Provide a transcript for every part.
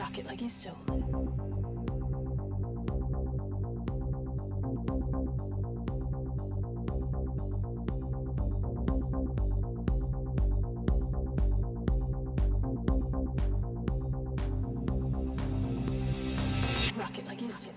Rock it like he's solo. Rock it like he's solo.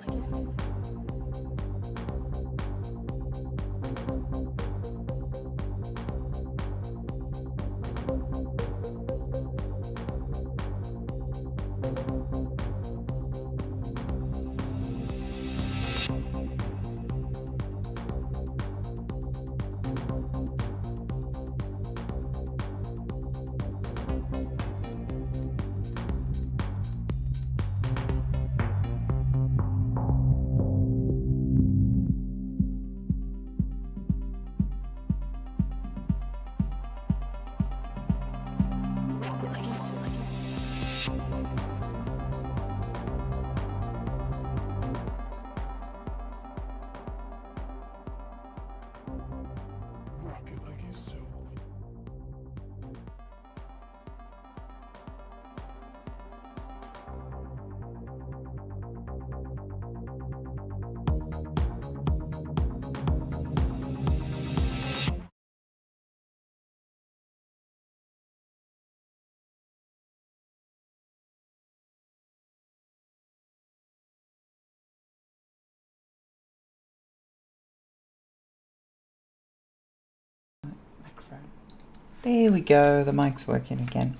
There we go, the mic's working again.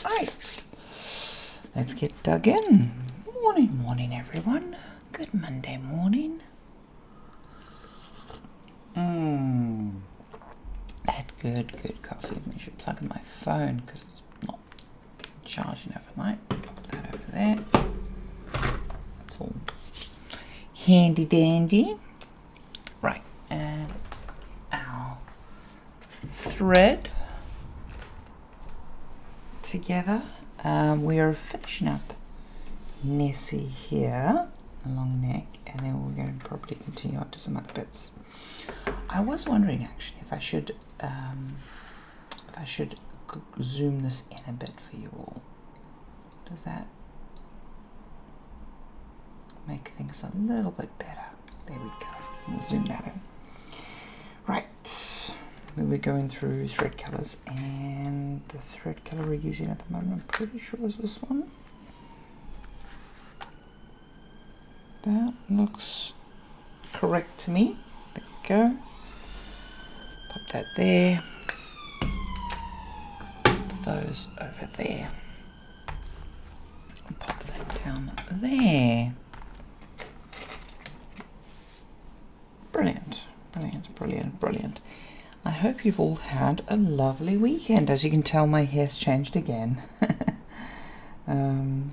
Right, let's get dug in. Morning everyone. Good Monday morning. That good coffee. I should plug in my phone because it's not charging overnight. Pop that over there. That's all handy dandy. Right, and our thread together. We are finishing up Nessie here, the long neck, and then we're going to probably continue on to some other bits. I was wondering actually if I should zoom this in a bit for you all. Does that make things a little bit better? There we go. We'll zoom that in. Right. We're going through thread colors, and the thread color we're using at the moment, I'm pretty sure is this one. That looks correct to me. There we go. Pop that there. Pop those over there. And pop that down there. Brilliant. I hope you've all had a lovely weekend. As you can tell, my hair's changed again. Oh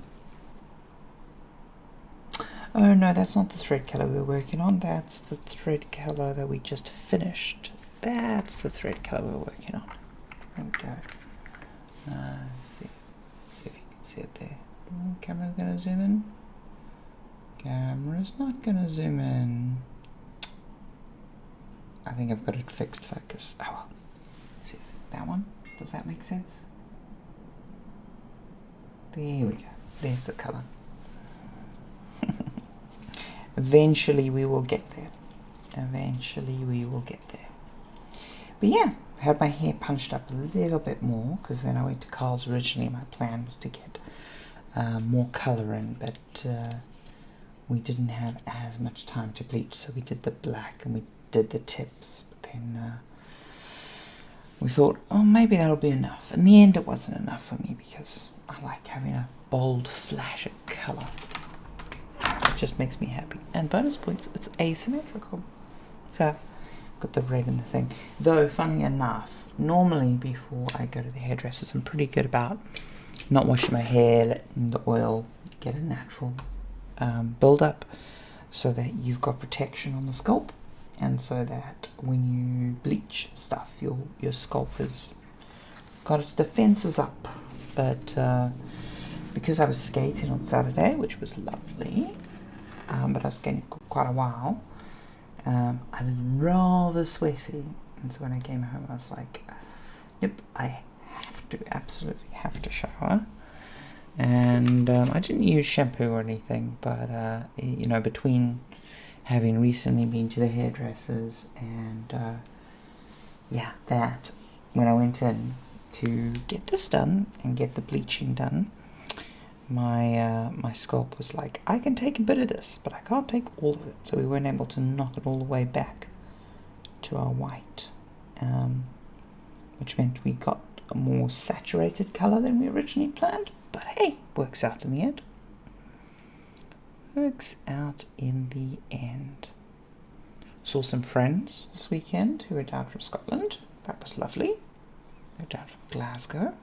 no, that's not the thread color we're working on. That's the thread color that we just finished. That's the thread color we're working on. There we go. See if you can see it there. Camera's gonna zoom in. Camera's not gonna zoom in. I think I've got it fixed focus. Oh well. Let's see if that one. Does that make sense? There we go. There's the color. Eventually we will get there. But yeah, I had my hair punched up a little bit more because when I went to Carl's originally my plan was to get more color in, but we didn't have as much time to bleach, so we did the black and we did the tips. But then we thought, oh, maybe that'll be enough. In the end it wasn't enough for me because I like having a bold flash of color. It just makes me happy. And bonus points, it's asymmetrical. So got the red in the thing. Though funny enough, normally before I go to the hairdressers I'm pretty good about not washing my hair, letting the oil get a natural build up so that you've got protection on the scalp, and so that when you bleach stuff your scalp has got its defenses up. But because I was skating on Saturday, which was lovely, but I was skating quite a while, I was rather sweaty, and so when I came home I was like, yep, I absolutely have to shower. And I didn't use shampoo or anything, but you know, between having recently been to the hairdressers and yeah, that when I went in to get this done and get the bleaching done, my scalp was like, I can take a bit of this, but I can't take all of it. So we weren't able to knock it all the way back to our white, which meant we got a more saturated color than we originally planned. But hey, works out in the end. Works out in the end. Saw some friends this weekend who were down from Scotland. That was lovely. They were down from Glasgow.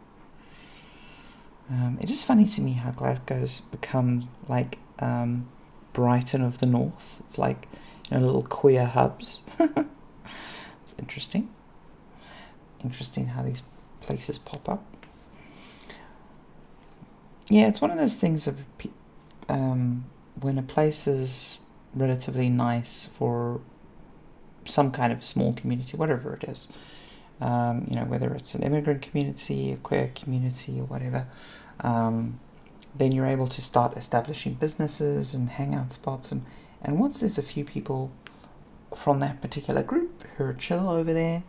It is funny to me how Glasgow's become like Brighton of the North. It's like, you know, little queer hubs. It's interesting. Interesting how these places pop up. Yeah, it's one of those things of when a place is relatively nice for some kind of small community, whatever it is, you know, whether it's an immigrant community, a queer community, or whatever, then you're able to start establishing businesses and hangout spots. And once there's a few people from that particular group who are chill over there,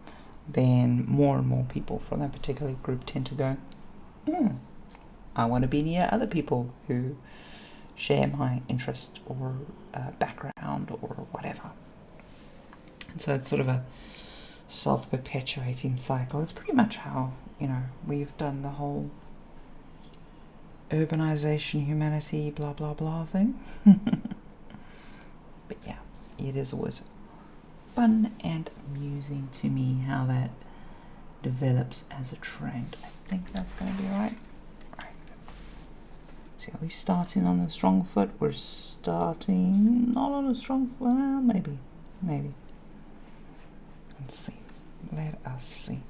then more and more people from that particular group tend to go, I want to be near other people who share my interest or background or whatever. And so it's sort of a self-perpetuating cycle. It's pretty much how, you know, we've done the whole urbanization, humanity, blah, blah, blah thing. But yeah, it is always fun and amusing to me how that develops as a trend. I think that's going to be right. See, are we starting on a strong foot? We're starting not on a strong foot. Well, maybe. Let's see. Let us see.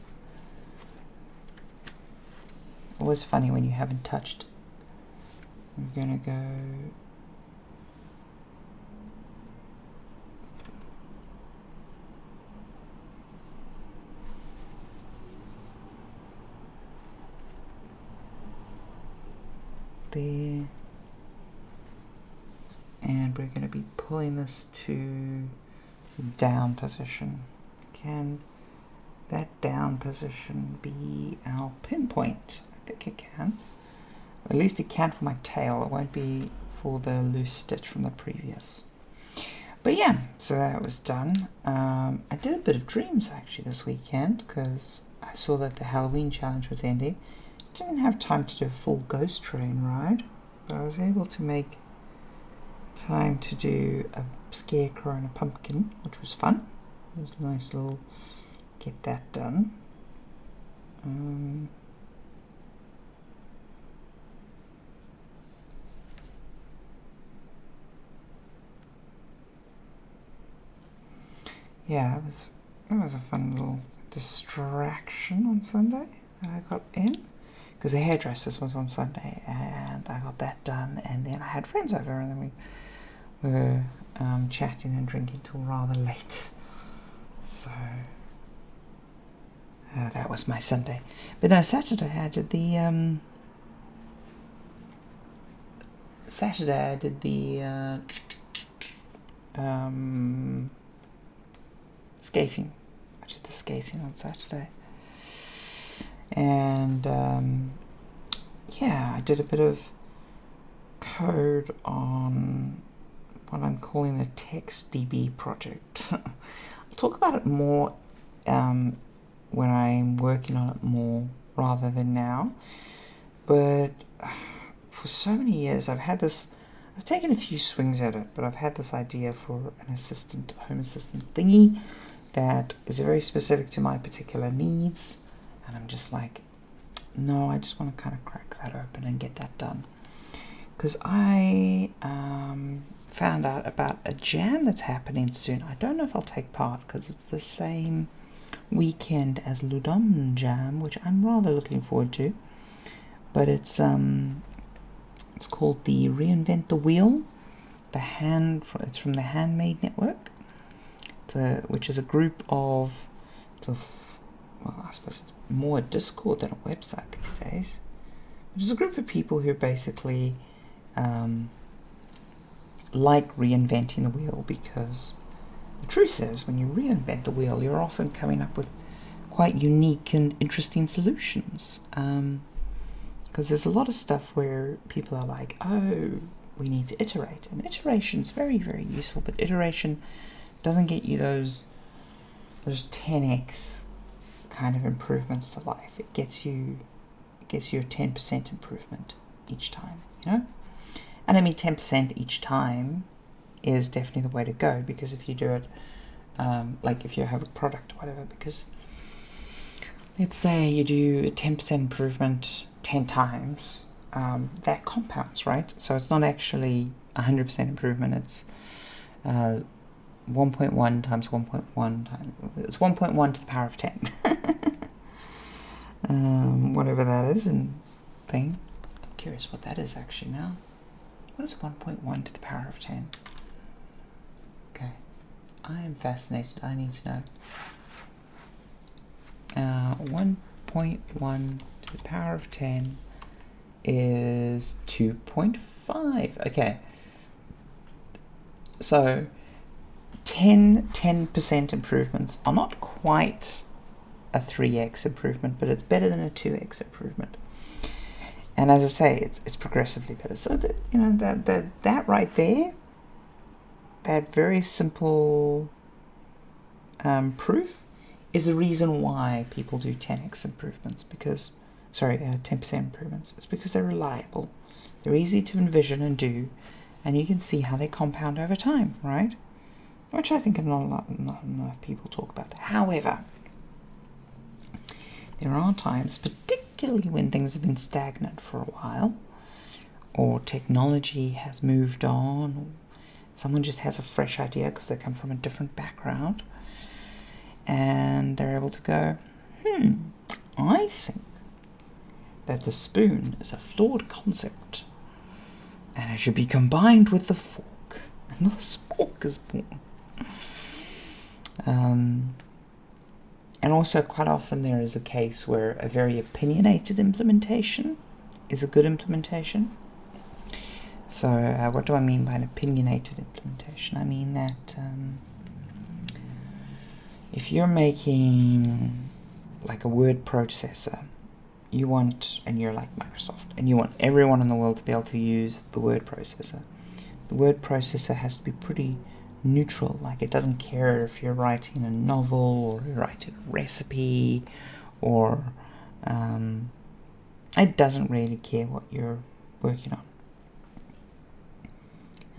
Always funny when you haven't touched. I'm gonna go. There, and we're going to be pulling this to down position. Can that down position be our pinpoint? I think it can. At least it can for my tail. It won't be for the loose stitch from the previous. But yeah, so that was done. I did a bit of dreams actually this weekend because I saw that the Halloween challenge was ending. Didn't have time to do a full ghost train ride, but I was able to make time to do a scarecrow and a pumpkin, which was fun. It was a nice little get that done. Yeah, that was a fun little distraction on Sunday that I got in. Because the hairdressers was on Sunday, and I got that done, and then I had friends over, and then we were chatting and drinking till rather late. So that was my Sunday. But no, Saturday I did the skating. I did the skating on Saturday. And yeah, I did a bit of code on what I'm calling the TextDB project. I'll talk about it more when I'm working on it more rather than now. But for so many years I've taken a few swings at it, but I've had this idea for an home assistant thingy that is very specific to my particular needs. And I'm just like, no, I just want to kind of crack that open and get that done. Because I found out about a jam that's happening soon. I don't know if I'll take part because it's the same weekend as Ludum Jam, which I'm rather looking forward to. But it's called the Reinvent the Wheel. It's from the Handmade Network, which is a group of well, I suppose it's more a Discord than a website these days. There's a group of people who basically like reinventing the wheel, because the truth is, when you reinvent the wheel, you're often coming up with quite unique and interesting solutions. Because there's a lot of stuff where people are like, oh, we need to iterate. And iteration's very, very useful, but iteration doesn't get you those 10x kind of improvements to life. It gets you a 10% improvement each time, you know? And I mean 10% each time is definitely the way to go, because if you do it, like if you have a product or whatever, because let's say you do a 10% improvement 10 times, that compounds, right? So it's not actually 100% improvement, it's 1.1 times 1.1 times, it's 1.1 to the power of 10. Whatever that is in thing. I'm curious what that is actually now. What is 1.1 to the power of 10? Okay. I am fascinated. I need to know. 1.1 to the power of 10 is 2.5. Okay. So 10% improvements are not quite a 3x improvement, but it's better than a 2x improvement. And as I say, it's progressively better. So that, you know, that right there, that very simple proof is the reason why people do 10x improvements, because 10% improvements. It's because they're reliable, they're easy to envision and do, and you can see how they compound over time, right? Which I think not enough people talk about. However, there are times, particularly when things have been stagnant for a while, or technology has moved on, or someone just has a fresh idea because they come from a different background, and they're able to go, I think that the spoon is a flawed concept, and it should be combined with the fork, and the spork is born. And also quite often there is a case where a very opinionated implementation is a good implementation. So what do I mean by an opinionated implementation? I mean that if you're making like a word processor, and you're like Microsoft, and you want everyone in the world to be able to use the word processor. The word processor has to be pretty neutral, like it doesn't care if you're writing a novel or you're writing a recipe, or it doesn't really care what you're working on.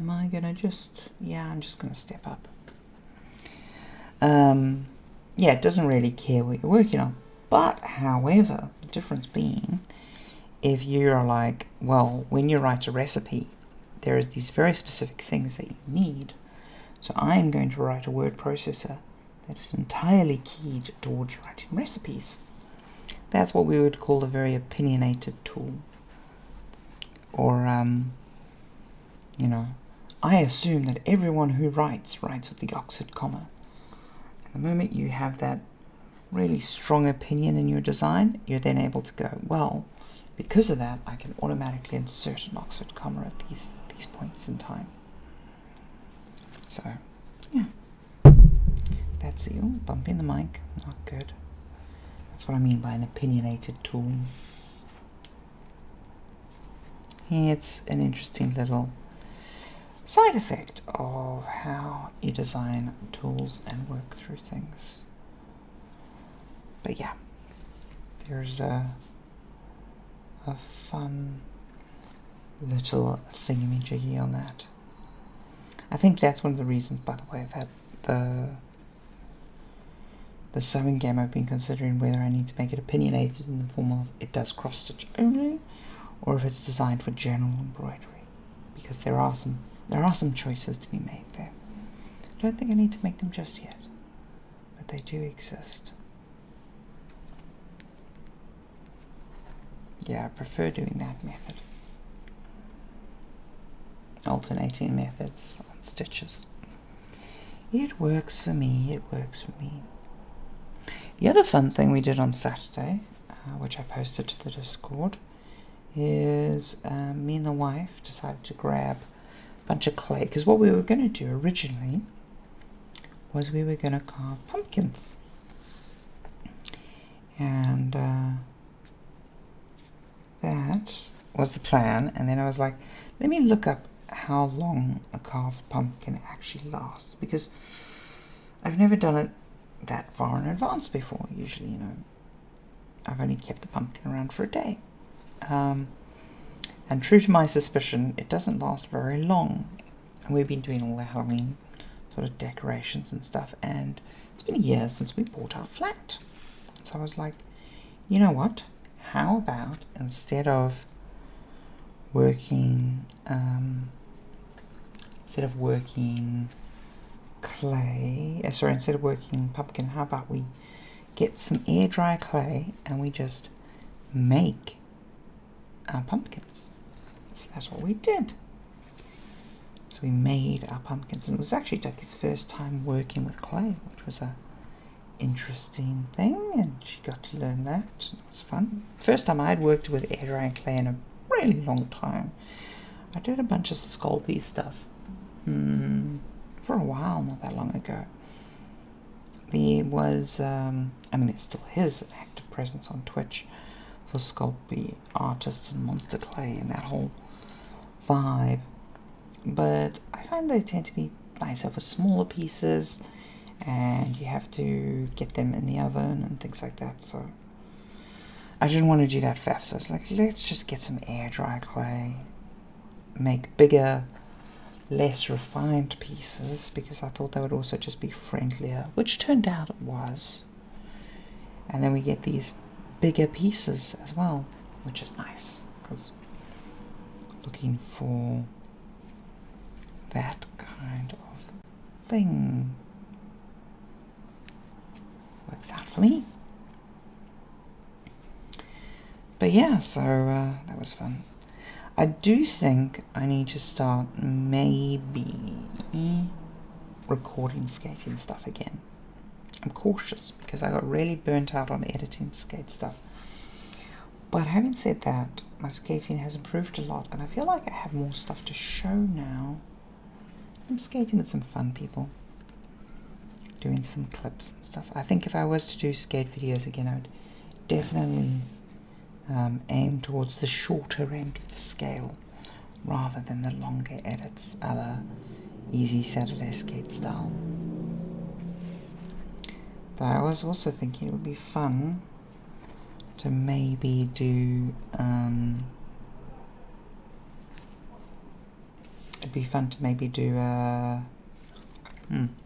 Am I gonna just, I'm just gonna step up. It doesn't really care what you're working on. But however, the difference being, if you're like, well, when you write a recipe, there is these very specific things that you need. So I am going to write a word processor that is entirely keyed towards writing recipes. That's what we would call a very opinionated tool. Or, I assume that everyone who writes with the Oxford comma. And the moment you have that really strong opinion in your design, you're then able to go, well, because of that, I can automatically insert an Oxford comma at these points in time. So, that's it. Ooh, bumping the mic, not good. That's what I mean by an opinionated tool. It's an interesting little side effect of how you design tools and work through things. But there's a fun little thingamajiggy on that. I think that's one of the reasons, by the way, that the sewing game I've been considering whether I need to make it opinionated in the form of it does cross stitch only, or if it's designed for general embroidery, because there are some choices to be made there. I don't think I need to make them just yet, but they do exist. I prefer doing that method. Alternating methods on stitches. It works for me. The other fun thing we did on Saturday, which I posted to the Discord, is me and the wife decided to grab a bunch of clay, because what we were going to do originally was we were going to carve pumpkins. And that was the plan. And then I was like, let me look up how long a carved pumpkin actually lasts, because I've never done it that far in advance before. Usually, you know, I've only kept the pumpkin around for a day. And true to my suspicion, it doesn't last very long. And we've been doing all the Halloween sort of decorations and stuff, and it's been a year since we bought our flat. So I was like, you know what? How about instead of working clay, instead of working pumpkin, how about we get some air dry clay and we just make our pumpkins? So that's what we did. So we made our pumpkins, and it was actually Ducky's first time working with clay, which was a interesting thing, and she got to learn that. It was fun. First time I'd worked with air drying clay in a really long time. I did a bunch of Sculpey stuff for a while, not that long ago. There was, there still is an active presence on Twitch for Sculpey artists and Monster Clay and that whole vibe. But I find they tend to be nicer for smaller pieces, and you have to get them in the oven and things like that. So I didn't want to do that faff. So I was like, let's just get some air dry clay, make bigger, less refined pieces, because I thought they would also just be friendlier, which turned out it was. And then we get these bigger pieces as well, which is nice, because looking for that kind of thing works out for me. But yeah, so that was fun. I do think I need to start maybe recording skating stuff again. I'm cautious because I got really burnt out on editing skate stuff. But having said that, my skating has improved a lot, and I feel like I have more stuff to show now. I'm skating with some fun people, doing some clips and stuff. I think if I was to do skate videos again, I would definitely aim towards the shorter end of the scale rather than the longer edits a la Easy Saturday Skate style. But I was also thinking it would be fun to maybe do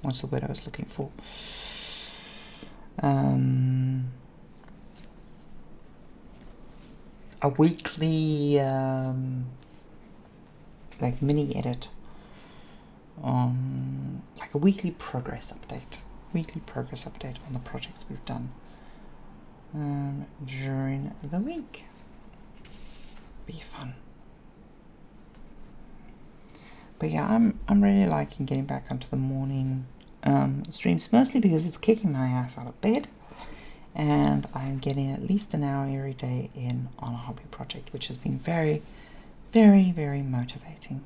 what's the word I was looking for? A weekly like mini edit on, like a weekly progress update on the projects we've done during the week. Be fun. But yeah, I'm really liking getting back onto the morning streams, mostly because it's kicking my ass out of bed, and I'm getting at least an hour every day in on a hobby project, which has been very, very, very motivating.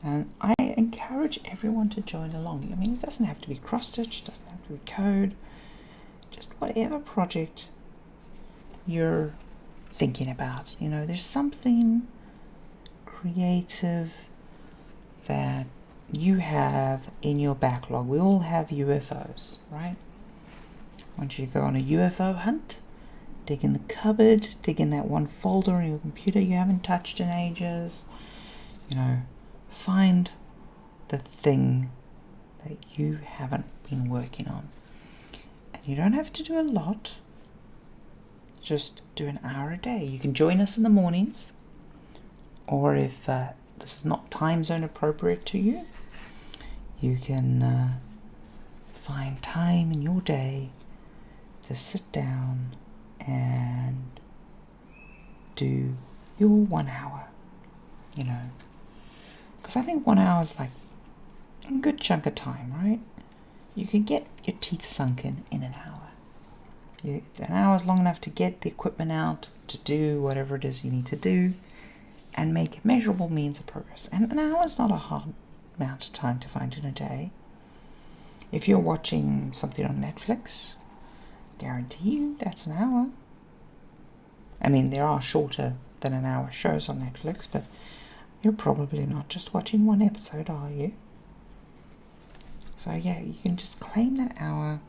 And I encourage everyone to join along. I mean, it doesn't have to be cross-stitch, it doesn't have to be code, just whatever project you're thinking about. You know, there's something creative that you have in your backlog. We all have UFOs, right? Once you go on a UFO hunt, dig in the cupboard, dig in that one folder on your computer you haven't touched in ages, you know, find the thing that you haven't been working on. And you don't have to do a lot, just do an hour a day. You can join us in the mornings, or if this is not time zone appropriate to you, you can find time in your day to sit down and do your 1 hour, you know, because I think 1 hour is like a good chunk of time, right? You can get your teeth sunken in an hour. An hour is long enough to get the equipment out, to do whatever it is you need to do, and make measurable means of progress. And an hour is not a hard amount of time to find in a day. If you're watching something on Netflix, guarantee you that's an hour. I mean, there are shorter than an hour shows on Netflix, but you're probably not just watching one episode, are you? So yeah, you can just claim that hour,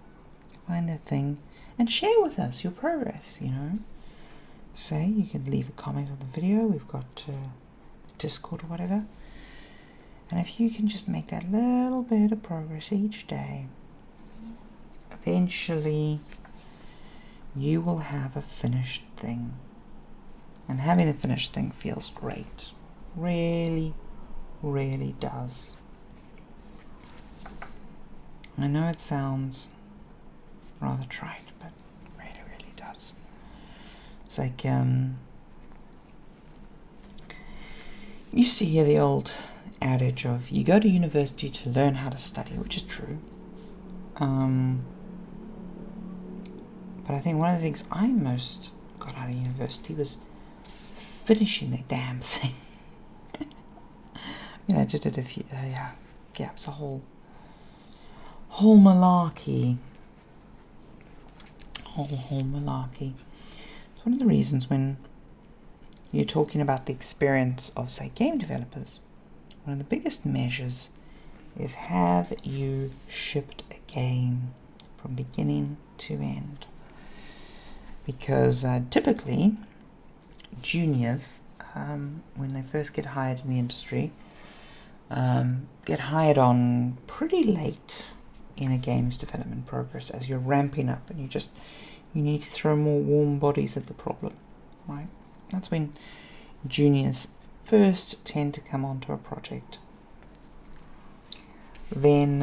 find that thing, and share with us your progress, you know. Say, you can leave a comment on the video, we've got Discord or whatever. And if you can just make that little bit of progress each day, eventually you will have a finished thing. And having a finished thing feels great. Really, really does. I know it sounds rather trite, but it really, really does. It's like, used to hear the old adage of you go to university to learn how to study, which is true. But I think one of the things I most got out of university was finishing the damn thing. I did it a few, yeah, it was a whole malarkey. Whole malarkey. It's one of the reasons when you're talking about the experience of, say, game developers, one of the biggest measures is, have you shipped a game from beginning to end? Because typically juniors, when they first get hired in the industry, get hired on pretty late in a game's development progress as you're ramping up, and you need to throw more warm bodies at the problem, right? That's when juniors first tend to come onto a project. Then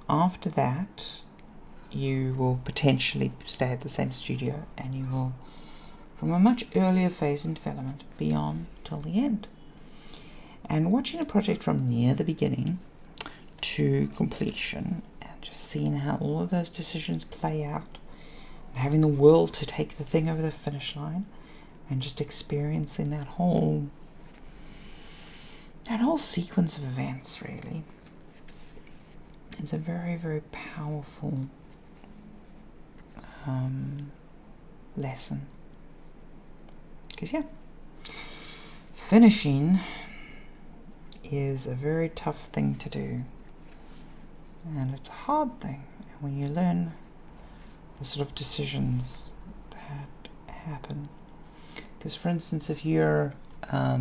after that, you will potentially stay at the same studio, and you will, from a much earlier phase in development, be on till the end. And watching a project from near the beginning to completion, and just seeing how all of those decisions play out, and having the will to take the thing over the finish line, and just experiencing that whole sequence of events, really, it's a very, very powerful lesson. Because finishing is a very tough thing to do, and it's a hard thing. And when you learn the sort of decisions that happen, because for instance, if you're that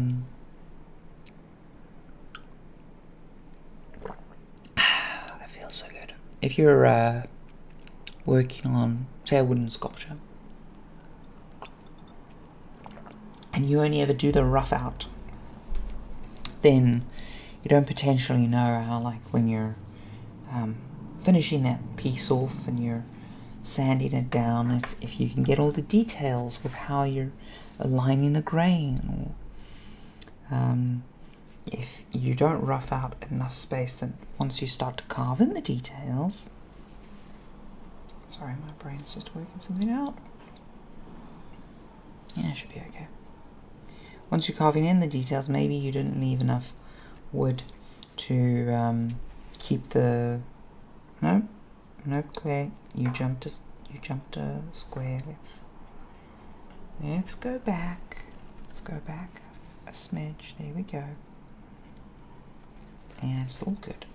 feels so good. If you're working on, say, a wooden sculpture, and you only ever do the rough out, then you don't potentially know how, like, when you're finishing that piece off and you're sanding it down, if you can get all the details of how you're aligning the grain, or if you don't rough out enough space, then once you start to carve in the details, sorry, my brain's just working something out. Yeah, it should be okay. Once you're carving in the details, maybe you didn't leave enough wood to keep the... Nope, Claire, you jumped a square. Let's go back. Let's go back a smidge. There we go. And it's all good.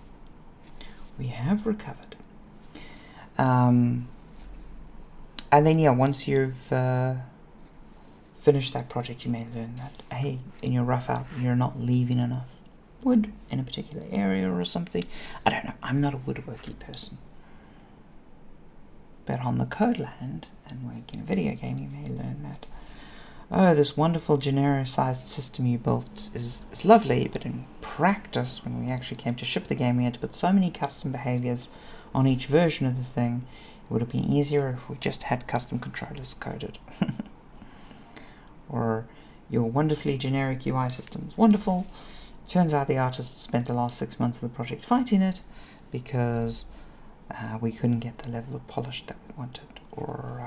We have recovered. And then once you've finish that project, you may learn that, hey, in your rough out, you're not leaving enough wood in a particular area or something. I don't know, I'm not a woodworky person. But on the code land, and working a video game, you may learn that, oh, this wonderful genericized system you built is lovely, but in practice, when we actually came to ship the game, we had to put so many custom behaviors on each version of the thing. It would have been easier if we just had custom controllers coded. Or your wonderfully generic UI system is wonderful. Turns out the artist spent the last 6 months of the project fighting it because we couldn't get the level of polish that we wanted. or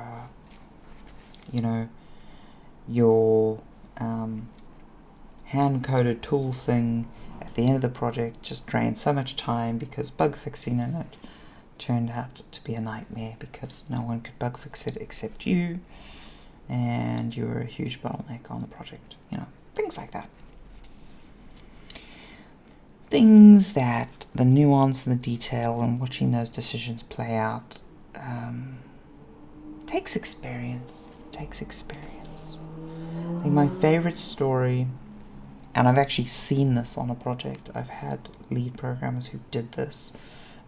your hand-coded tool thing at the end of the project just drained so much time because bug fixing in it turned out to be a nightmare because no one could bug fix it except you, and you were a huge bottleneck on the project. Things like that. Things that the nuance and the detail and watching those decisions play out takes experience. I think my favorite story, and I've actually seen this on a project, I've had lead programmers who did this,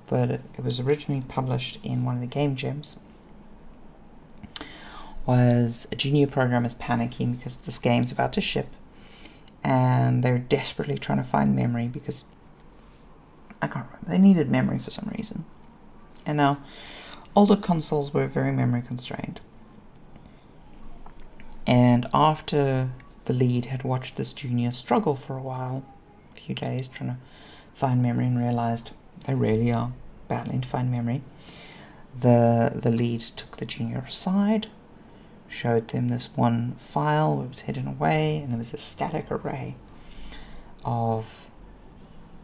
but it was originally published in one of the game gems, was a junior programmer's panicking because this game's about to ship, and they're desperately trying to find memory because, I can't remember, they needed memory for some reason. And now, older consoles were very memory constrained. And after the lead had watched this junior struggle for a while, a few days, trying to find memory, and realized they really are battling to find memory, the lead took the junior aside, showed them this one file where it was hidden away, and there was a static array of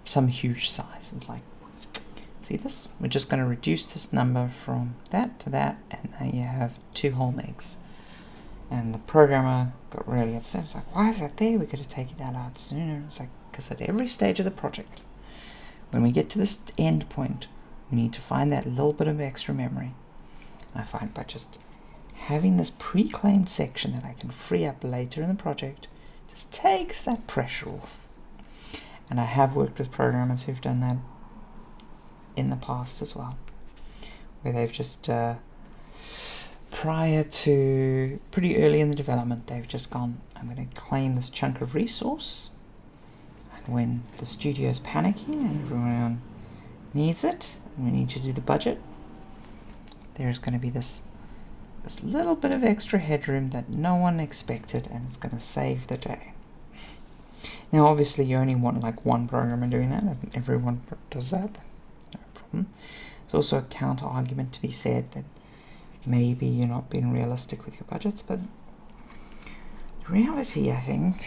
some huge size. It's like, see this? We're just going to reduce this number from that to that, and now you have 2 whole megs. And the programmer got really upset. It's like, why is that there? We could have taken that out sooner. It's like, because at every stage of the project, when we get to this end point, we need to find that little bit of extra memory. And I find by just having this pre-claimed section that I can free up later in the project just takes that pressure off. And I have worked with programmers who've done that in the past as well, where they've just prior to pretty early in the development, they've just gone, I'm going to claim this chunk of resource, and when the studio's panicking and everyone needs it and we need to do the budget, there's going to be this little bit of extra headroom that no one expected, and it's going to save the day. Now obviously you only want like one programmer doing that. If everyone does that, no problem. There's also a counter argument to be said that maybe you're not being realistic with your budgets, but the reality, I think,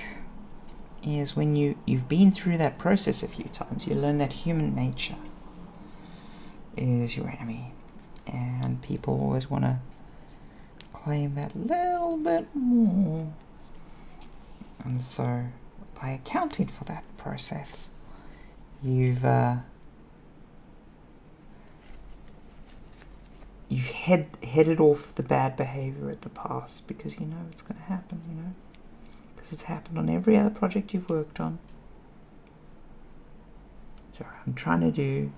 is when you've been through that process a few times, you learn that human nature is your enemy, and people always want to claim that little bit more. And so by accounting for that process, you've headed off the bad behavior at the past, because you know it's going to happen, because it's happened on every other project you've worked on. So I'm trying to do,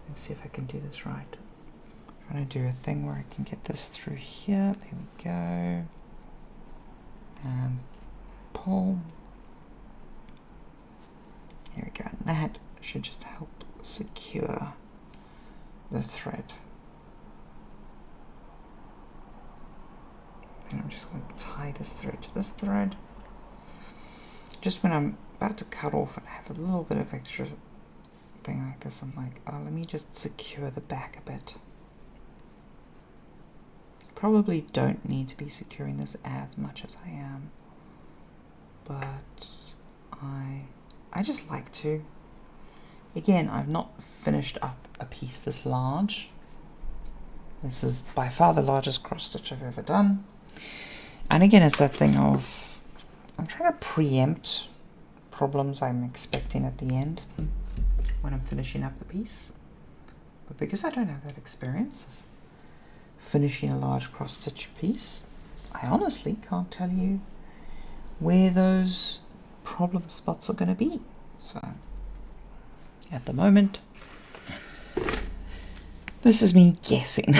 let's see if I can do this right. I'm trying to do a thing where I can get this through here. There we go. And pull. There we go. And that should just help secure the thread. And I'm just going to tie this thread to this thread. Just when I'm about to cut off and have a little bit of extra thing like this, I'm like, oh, let me just secure the back a bit. Probably don't need to be securing this as much as I am, but I just like to. Again, I've not finished up a piece this large. This is by far the largest cross stitch I've ever done. And again, it's that thing of, I'm trying to preempt problems I'm expecting at the end when I'm finishing up the piece. But because I don't have that experience of finishing a large cross stitch piece, I honestly can't tell you where those problem spots are going to be. So at the moment, this is me guessing.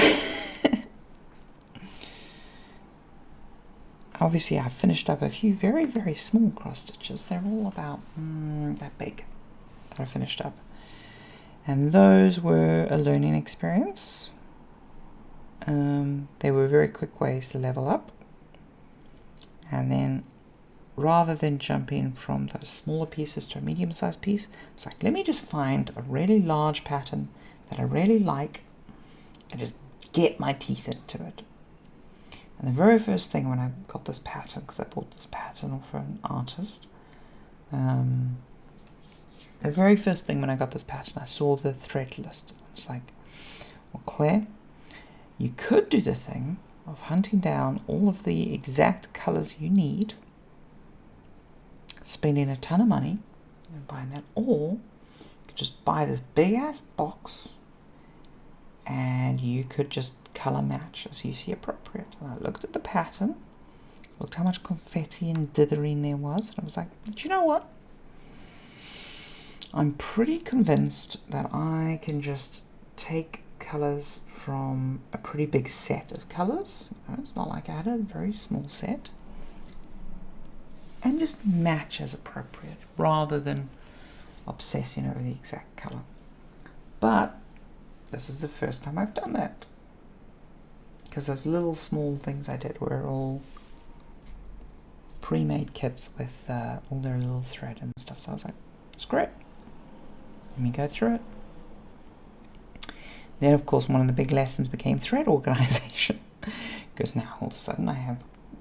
Obviously, I've finished up a few very, very small cross stitches. They're all about that big that I finished up. And those were a learning experience. They were very quick ways to level up. And then, rather than jumping from those smaller pieces to a medium-sized piece, I was like, let me just find a really large pattern that I really like and just get my teeth into it. And the very first thing when I got this pattern, because I bought this pattern off an artist, the very first thing when I got this pattern, I saw the thread list. I was like, well, Claire, you could do the thing of hunting down all of the exact colours you need, spending a ton of money and buying that, or you could just buy this big ass box and you could just colour match as you see appropriate. And I looked at the pattern, looked how much confetti and dithering there was, and I was like, do you know what? I'm pretty convinced that I can just take colours from a pretty big set of colours. It's not like I had a very small set, and just match as appropriate rather than obsessing over the exact colour. But this is the first time I've done that, because those little small things I did were all pre-made kits with all their little thread and stuff. So I was like, it's great. Let me go through it. Then, of course, one of the big lessons became thread organization, because now all of a sudden I have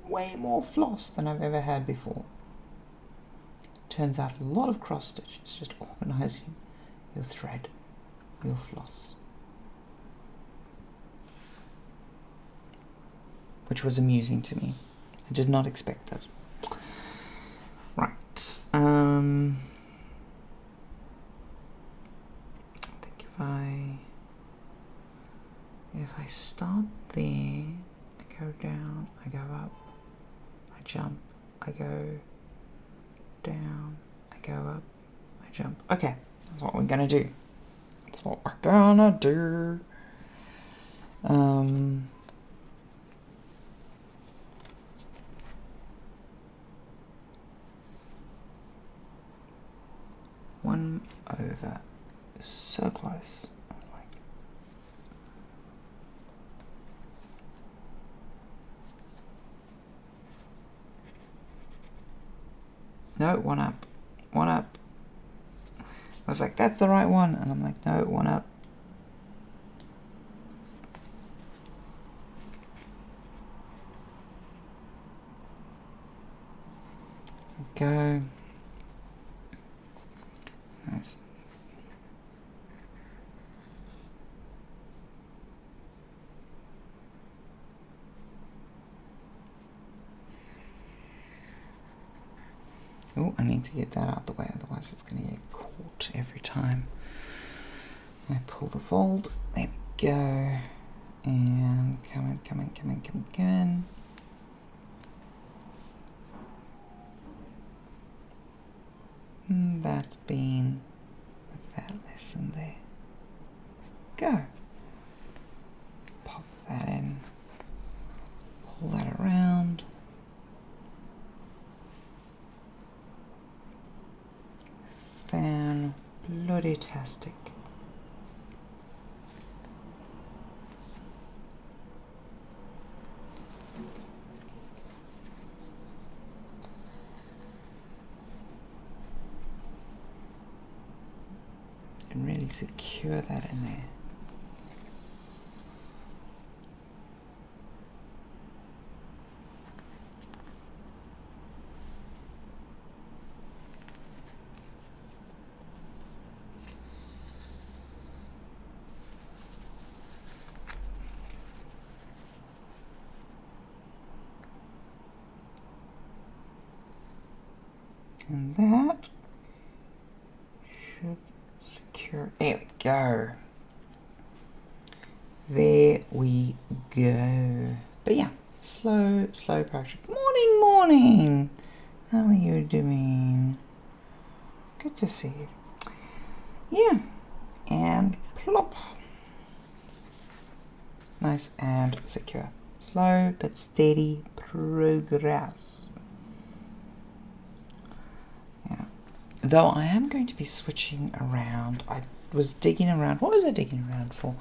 way more floss than I've ever had before. Turns out a lot of cross stitch is just organizing your thread, your floss, which was amusing to me. I did not expect that. Right. I think if I start there, I go down, I go up, I jump, I go down, I go up, I jump. Okay, that's what we're gonna do. That's what we're gonna do. One over, so close. No, one up, one up. I was like, that's the right one, and I'm like, no, one up. Go. Nice. Oh, I need to get that out of the way, otherwise it's going to get caught every time I pull the fold. There we go. And come in, come in, come in, come in, come in. That's been with that lesson there. Go. Pop that in. Pull that around. Fan-bloody-tastic. And really secure that in there. And that should secure. There we go. There we go. But yeah, slow project. Morning, morning. How are you doing? Good to see you. Yeah. And plop. Nice and secure. Slow but steady progress. Though I am going to be switching around. I was digging around. What was I digging around for?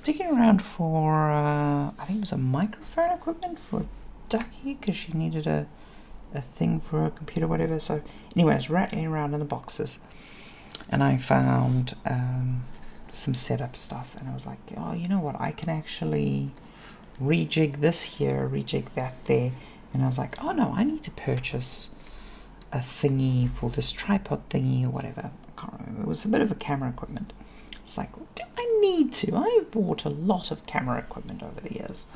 Digging around for, I think it was a microphone equipment for Ducky, because she needed a thing for her computer, whatever. So anyway, I was rattling around in the boxes, and I found some setup stuff, and I was like, oh, you know what, I can actually rejig this here, rejig that there, and I was like, oh no, I need to purchase a thingy for this tripod thingy or whatever. I can't remember. It was a bit of a camera equipment. I was like, do I need to? I've bought a lot of camera equipment over the years.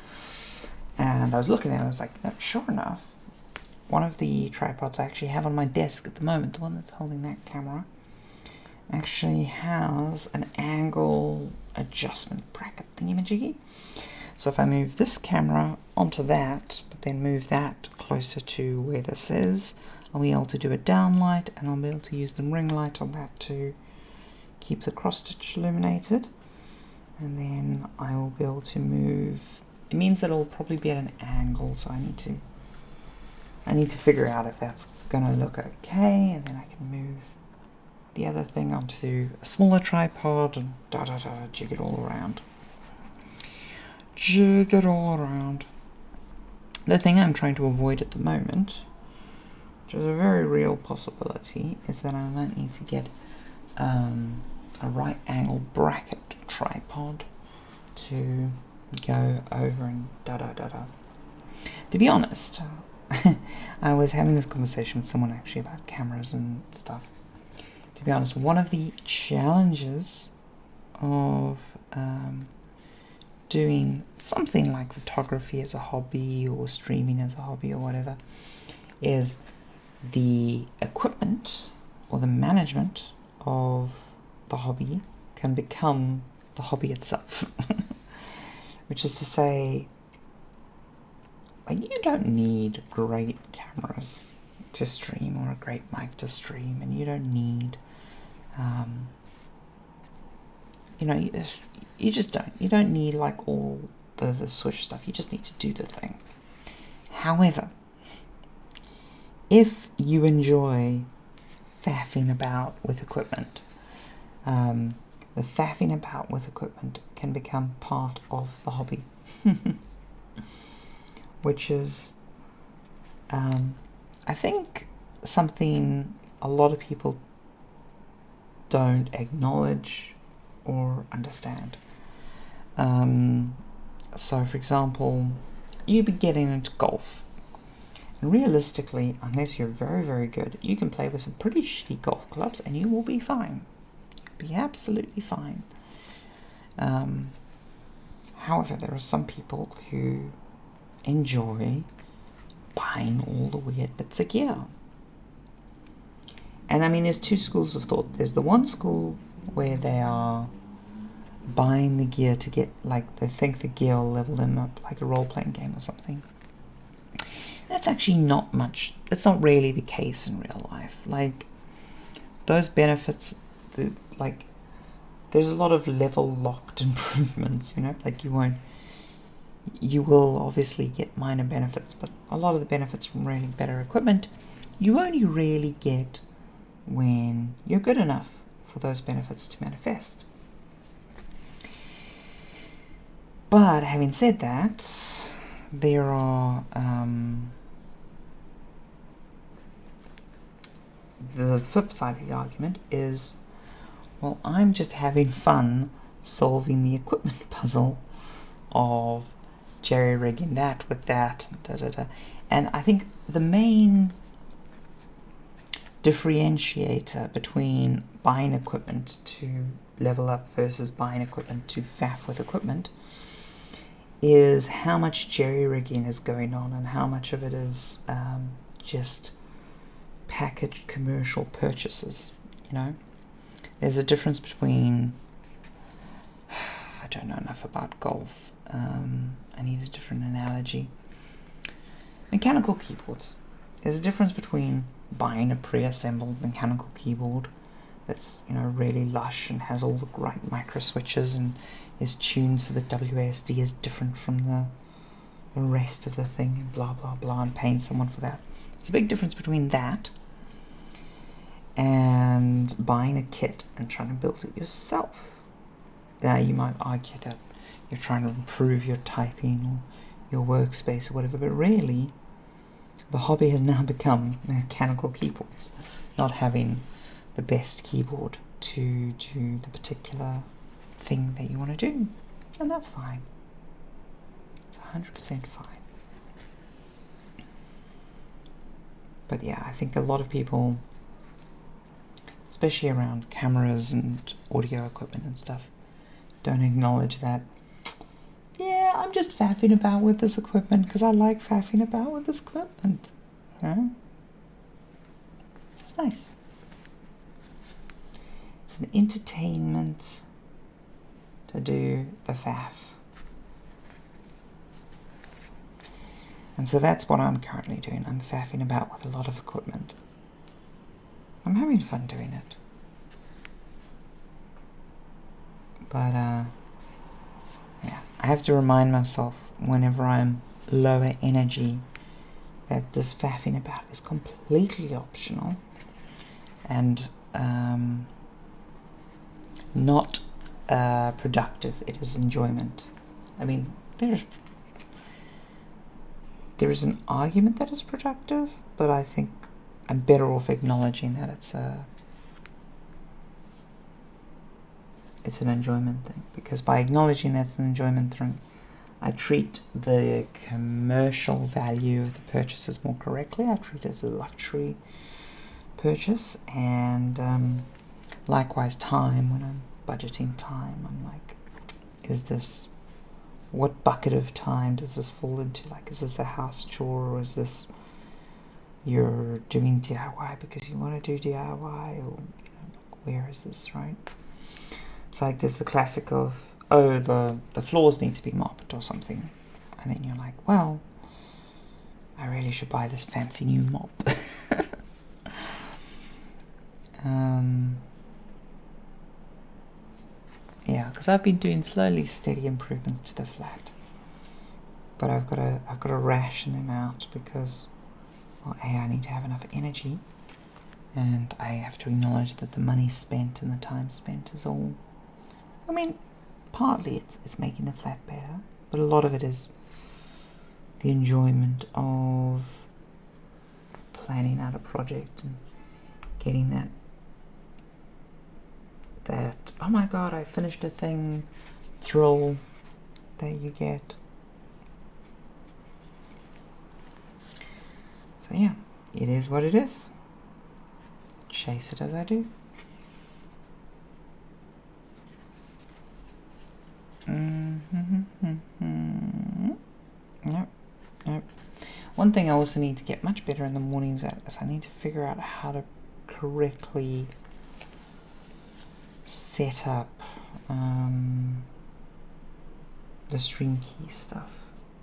And I was looking at it, I was like, no, sure enough, one of the tripods I actually have on my desk at the moment, the one that's holding that camera, actually has an angle adjustment bracket thingy-majiggy. So if I move this camera onto that, but then move that closer to where this is, I'll be able to do a downlight, and I'll be able to use the ring light on that to keep the cross stitch illuminated. And then I will be able to move. It means that it'll probably be at an angle, so I need to figure out if that's gonna look okay, and then I can move the other thing onto a smaller tripod and jig it all around. Jig it all around. The thing I'm trying to avoid at the moment, which is a very real possibility, is that I might need to get a right angle bracket tripod to go over and To be honest, I was having this conversation with someone actually about cameras and stuff. To be honest, one of the challenges of doing something like photography as a hobby or streaming as a hobby or whatever is the equipment or the management of the hobby can become the hobby itself. Which is to say, like, you don't need great cameras to stream or a great mic to stream, and you don't need you just don't. You don't need like all the switch stuff. You just need to do the thing. However, if you enjoy faffing about with equipment, the faffing about with equipment can become part of the hobby. Which is, I think, something a lot of people don't acknowledge or understand. So, for example, you be getting into golf. And realistically, unless you're very, very good, you can play with some pretty shitty golf clubs and you will be fine. You'll be absolutely fine. However, there are some people who enjoy buying all the weird bits of gear. And I mean, there's two schools of thought. There's the one school where they are buying the gear to get, like, they think the gear will level them up, like a role-playing game or something. That's actually not much. That's not really the case in real life. Like, those benefits, there's a lot of level-locked improvements, like you will obviously get minor benefits, but a lot of the benefits from really better equipment, you only really get when you're good enough for those benefits to manifest. But having said that, there are the flip side of the argument is, well, I'm just having fun solving the equipment puzzle of jerry-rigging that with that, and I think the main differentiator between buying equipment to level up versus buying equipment to faff with equipment is how much jerry-rigging is going on and how much of it is just packaged commercial purchases. There's a difference between, I don't know enough about golf, I need a different analogy. Mechanical keyboards. There's a difference between buying a pre-assembled mechanical keyboard that's really lush and has all the right micro switches and is tuned so that WASD is different from the rest of the thing and blah blah blah, and paying someone for that. There's a big difference between that and buying a kit and trying to build it yourself. Now you might argue that you're trying to improve your typing or your workspace or whatever, but really the hobby has now become mechanical keyboards, not having the best keyboard to do the particular thing that you want to do, and that's fine. It's 100% fine. But yeah, I think a lot of people, especially around cameras and audio equipment and stuff, don't acknowledge that, yeah, I'm just faffing about with this equipment because I like faffing about with this equipment. It's nice. It's an entertainment to do the faff. And so that's what I'm currently doing. I'm faffing about with a lot of equipment. I'm having fun doing it. But, yeah, I have to remind myself whenever I'm lower energy that this faffing about is completely optional and not productive. It is enjoyment. I mean, there is an argument that it's productive, but I think I'm better off acknowledging that it's an enjoyment thing, because by acknowledging that it's an enjoyment thing, I treat the commercial value of the purchases more correctly. I treat it as a luxury purchase, and likewise time, when I'm budgeting time, I'm like, what bucket of time does this fall into? Like, is this a house chore, or is this you're doing DIY because you want to do DIY, or where is this, right? It's like there's the classic of, oh, the floors need to be mopped or something, and then you're like, well, I really should buy this fancy new mop. Yeah, because I've been doing slowly steady improvements to the flat, but I've got to ration them out because, well, A, I need to have enough energy, and I have to acknowledge that the money spent and the time spent is all, I mean, partly it's making the flat better, but a lot of it is the enjoyment of planning out a project and getting that oh my god, I finished a thing thrill that you get. So yeah, it is what it is. Chase it as I do. Nope. One thing I also need to get much better in the mornings at is I need to figure out how to correctly set up the stream key stuff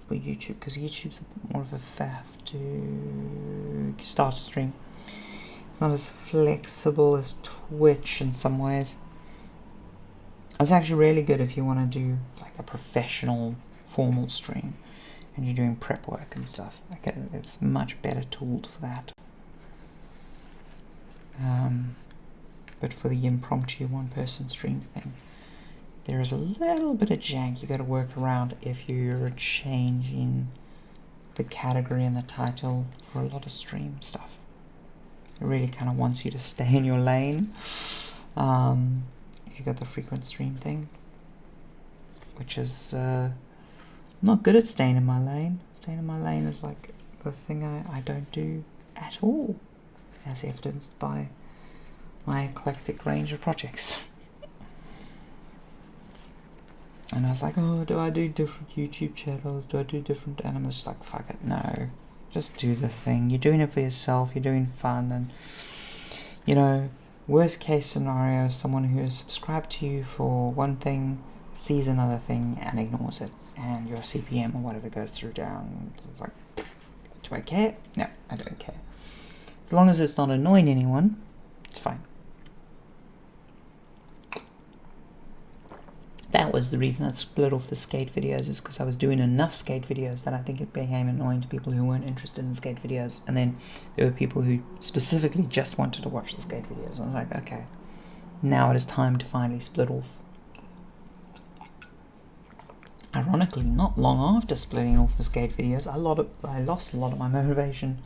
for YouTube, because YouTube's a bit more of a faff to start a stream. It's not as flexible as Twitch in some ways. It's actually really good if you want to do like a professional formal stream and you're doing prep work and stuff. Like, it's much better tooled for that. But for the impromptu one-person stream thing, there is a little bit of jank you got to work around if you're changing the category and the title for a lot of stream stuff. It really kind of wants you to stay in your lane. If you got the frequent stream thing, which is not good at staying in my lane. Staying in my lane is like the thing I don't do at all, as evidenced by my eclectic range of projects. And I was like, oh, do I do different YouTube channels? Do I do different? And I'm just like, fuck it, no. Just do the thing. You're doing it for yourself. You're doing fun. And, you know, worst case scenario, someone who is subscribed to you for one thing sees another thing and ignores it. And your CPM or whatever goes through down. It's like, do I care? No, I don't care. As long as it's not annoying anyone, it's fine. That was the reason I split off the skate videos, is because I was doing enough skate videos that I think it became annoying to people who weren't interested in skate videos. And then there were people who specifically just wanted to watch the skate videos. I was like, okay, now it is time to finally split off. Ironically, not long after splitting off the skate videos, I lost a lot of my motivation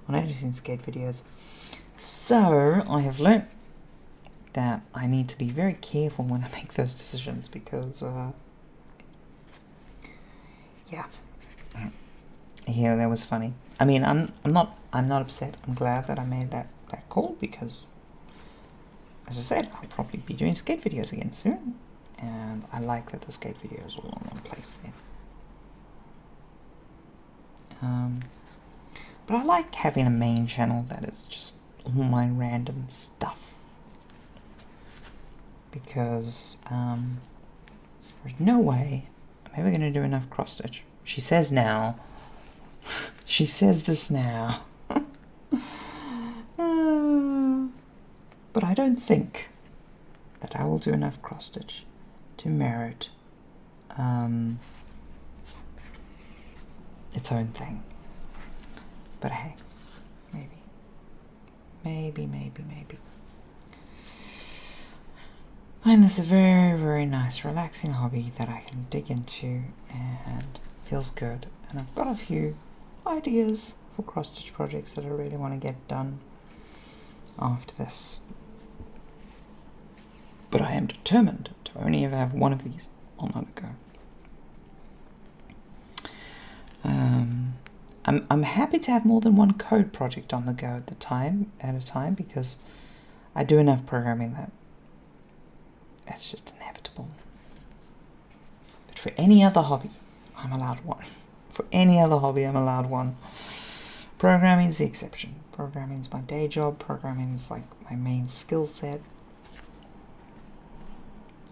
on editing skate videos. So I have learnt that I need to be very careful when I make those decisions, because yeah, that was funny. I mean, I'm not upset. I'm glad that I made that call, because, as I said, I'll probably be doing skate videos again soon, and I like that the skate videos are all in one place there. But I like having a main channel that is just all my random stuff, because there's no way I'm ever going to do enough cross stitch. She says now. She says this now. But I don't think that I will do enough cross stitch to merit its own thing. But hey, maybe. I find this a very, very nice, relaxing hobby that I can dig into and feels good. And I've got a few ideas for cross-stitch projects that I really want to get done after this. But I am determined to only ever have one of these on the go. I'm happy to have more than one code project on the go at a time, because I do enough programming that it's just inevitable. But for any other hobby, I'm allowed one. For any other hobby, I'm allowed one. Programming's the exception. Programming's my day job. Programming's like my main skill set.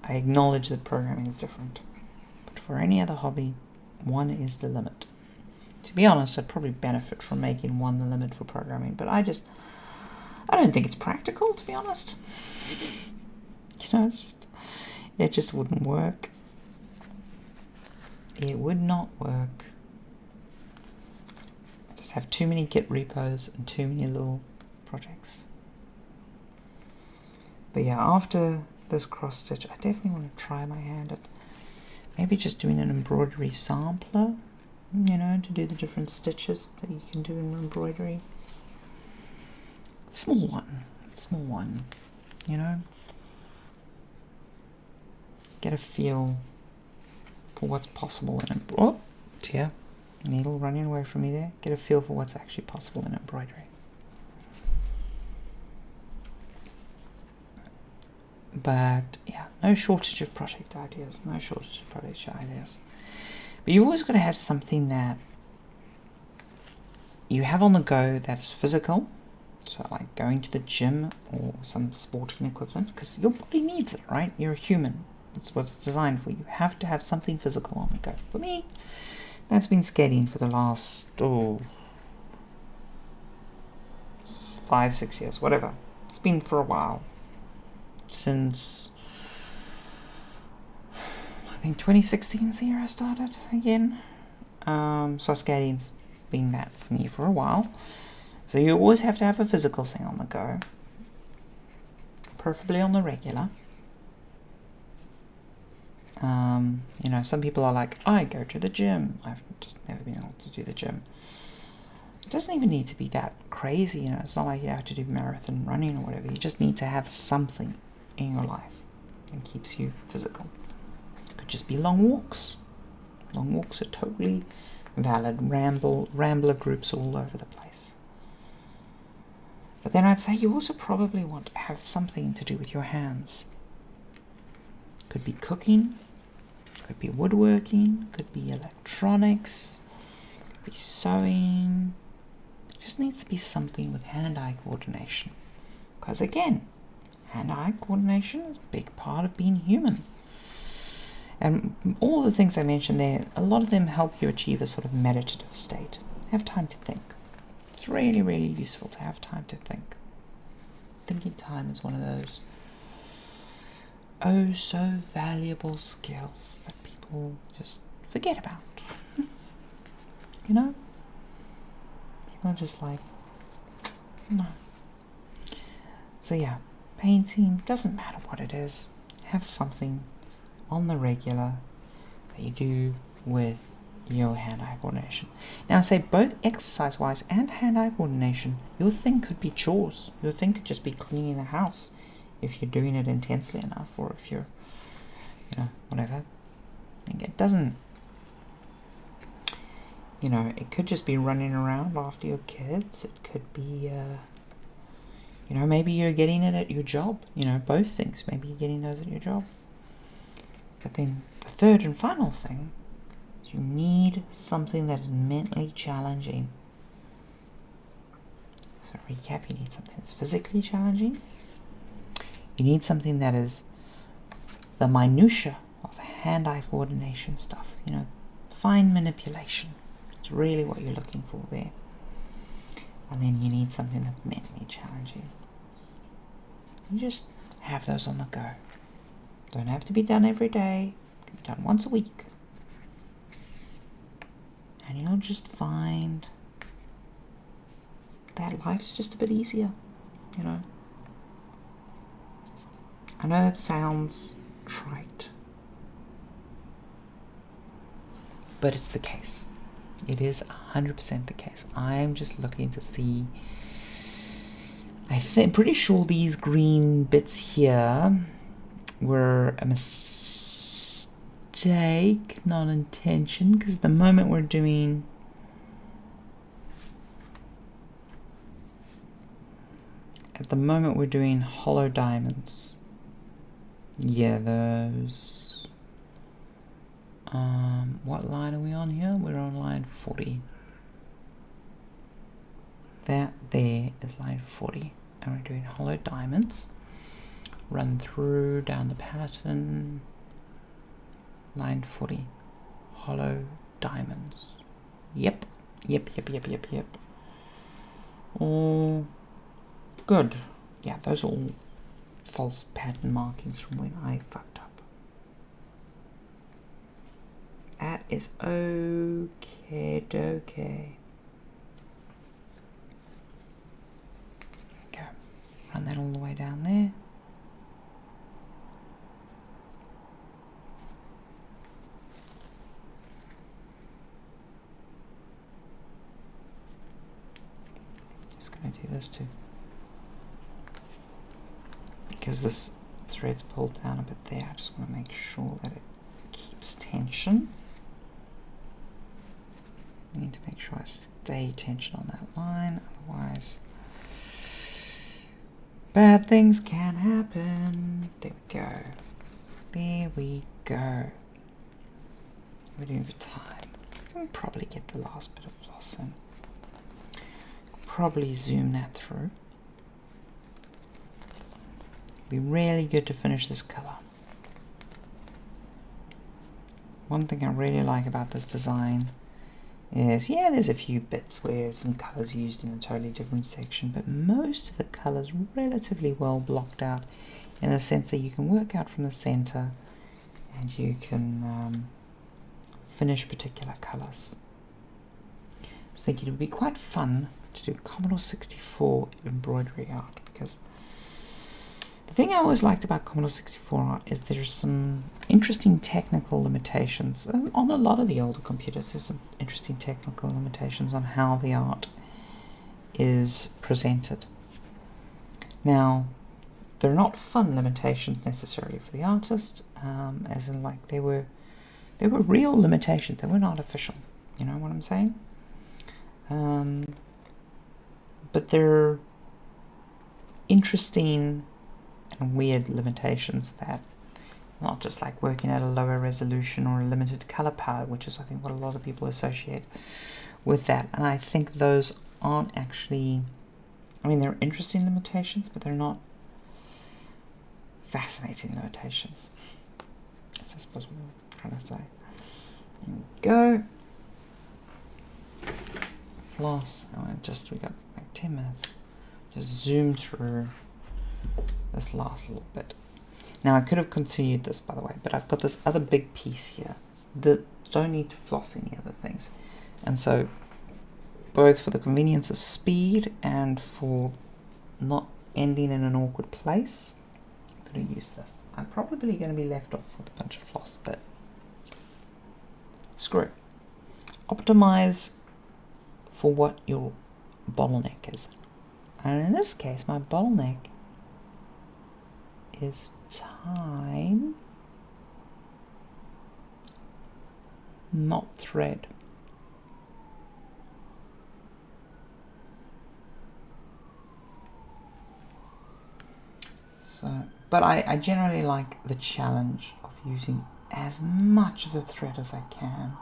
I acknowledge that programming is different. But for any other hobby, one is the limit. To be honest, I'd probably benefit from making one the limit for programming, but I don't think it's practical, to be honest. It just wouldn't work. It would not work. I just have too many Git repos and too many little projects. But yeah, after this cross stitch, I definitely want to try my hand at maybe just doing an embroidery sampler, to do the different stitches that you can do in embroidery. Small one, Get a feel for what's possible in embroidery. Oh, dear, needle running away from me there. Get a feel for what's actually possible in embroidery. But yeah, no shortage of project ideas. But you've always got to have something that you have on the go that is physical. So like going to the gym or some sporting equivalent, because your body needs it, right? You're a human. That's what it's designed for. You have to have something physical on the go. For me, that's been skating for the last 5-6 years, whatever. It's been for a while. Since I think 2016 is the year I started again. So skating's been that for me for a while. So you always have to have a physical thing on the go, preferably on the regular. Some people are like, I go to the gym. I've just never been able to do the gym. It doesn't even need to be that crazy, It's not like you have to do marathon running or whatever. You just need to have something in your life that keeps you physical. It could just be long walks. Long walks are totally valid. Rambler groups all over the place. But then I'd say you also probably want to have something to do with your hands. Could be cooking, could be woodworking, could be electronics, could be sewing. It just needs to be something with hand-eye coordination. Because again, hand-eye coordination is a big part of being human. And all the things I mentioned there, a lot of them help you achieve a sort of meditative state. Have time to think. It's really, really useful to have time to think. Thinking time is one of those so valuable skills that people just forget about. People are just like, no. So yeah, painting, doesn't matter what it is. Have something on the regular that you do with your hand-eye coordination. Now, say both exercise-wise and hand-eye coordination, your thing could be chores. Your thing could just be cleaning the house. if you're doing it intensely enough, or if you're, whatever. It doesn't, it could just be running around after your kids. It could be, maybe you're getting it at your job. Both things. Maybe you're getting those at your job. But then the third and final thing is you need something that is mentally challenging. So recap, you need something that's physically challenging. You need something that is the minutia of hand-eye coordination stuff, fine manipulation. It's really what you're looking for there. And then you need something that's mentally challenging. You just have those on the go. Don't have to be done every day. It can be done once a week. And you'll just find that life's just a bit easier, I know that sounds trite, but it's the case. It is 100% the case. I'm just looking to see. I'm pretty sure these green bits here were a mistake, not intention, because at the moment we're doing hollow diamonds. Yeah, those. What line are we on here? We're on line 40. That there is line 40. And we're doing hollow diamonds. Run through, down the pattern. Line 40. Hollow diamonds. Yep. All good. Yeah, those are all false pattern markings from when I fucked up. That is okay. Go. Run that all the way down there. Just going to do this too. Because this thread's pulled down a bit there, I just want to make sure that it keeps tension. I need to make sure I stay tension on that line, otherwise bad things can happen. There we go. We're doing for time. I can probably get the last bit of floss in. Probably zoom that through. Be really good to finish this color. One thing I really like about this design is, there's a few bits where some colors used in a totally different section, but most of the colors relatively well blocked out in the sense that you can work out from the center and you can finish particular colors. I was thinking it would be quite fun to do Commodore 64 embroidery art, because the thing I always liked about Commodore 64 art is there's some interesting technical limitations. On a lot of the older computers, there's some interesting technical limitations on how the art is presented. Now, they're not fun limitations necessarily for the artist, as in like they were real limitations. They weren't artificial. You know what I'm saying? But they're interesting and weird limitations that not just like working at a lower resolution or a limited color palette, which is I think what a lot of people associate with that. And I think those aren't actually, they're interesting limitations, but they're not fascinating limitations. That's I suppose what I'm trying to say. There we go. Floss. We got like 10 minutes. Just zoom through this last little bit. Now I could have continued this, by the way, but I've got this other big piece here that don't need to floss any other things. And so, both for the convenience of speed and for not ending in an awkward place, I'm going to use this. I'm probably going to be left off with a bunch of floss, but screw it. Optimize for what your bottleneck is. And in this case, my bottleneck is time, not thread. So, but I generally like the challenge of using as much of the thread as I can,